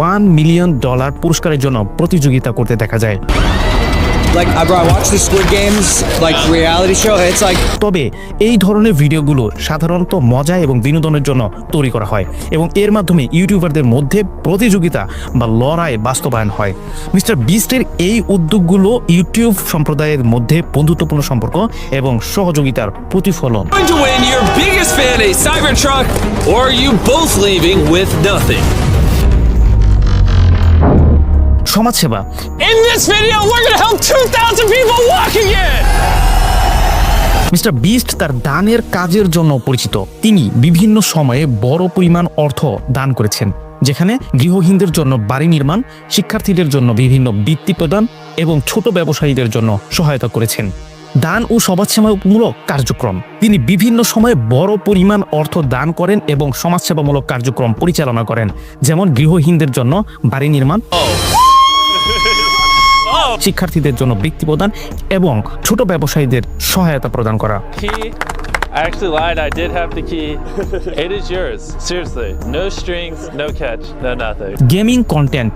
$1 million পুরস্কারের জন্য প্রতিযোগিতা করতে দেখা যায়। Like, bro, I watched the Squid Games, like, reality show. It's like... তবে এই ধরনের ভিডিওগুলো সাধারণত মজা এবং বিনোদনের জন্য তৈরি করা হয় এবং এর মাধ্যমে ইউটিউবারদের মধ্যে প্রতিযোগিতা বা লড়াই বাস্তবায়ন হয়। মিস্টার বিস্টের এই উদ্যোগগুলো ইউটিউব সম্প্রদায়ের মধ্যে বন্ধুত্বপূর্ণ সম্পর্ক এবং সহযোগিতার প্রতিফলন। Going to win your biggest fan a Cybertruck, or are you both leaving with nothing? সমাজসেবা। In this video, we're gonna help 2,000 people walk again! Mister beast তার দানের কাজের জন্য পরিচিত। তিনি বিভিন্ন সময়ে বড় পরিমাণ অর্থ দান করেছেন, যেখানে গৃহহীনদের জন্য বাড়ি নির্মাণ, শিক্ষার্থীদের জন্য বিভিন্ন বৃত্তি প্রদান এবং ছোট ব্যবসায়ীদের জন্য সহায়তা করেছেন। দান ও সমাজসেবামূলক কার্যক্রম। তিনি বিভিন্ন সময়ে বড় পরিমাণ অর্থ দান করেন এবং সমাজসেবামূলক কার্যক্রম পরিচালনা করেন, যেমন গৃহহীনদের জন্য বাড়ি নির্মাণ, শিক্ষার্থীদের জন্য বৃত্তি প্রদান এবং ছোট ব্যবসায়ীদের সহায়তা প্রদান করা। Key. I actually lied. I did have the key. It is yours. Seriously. No strings, no catch, no nothing. Gaming content.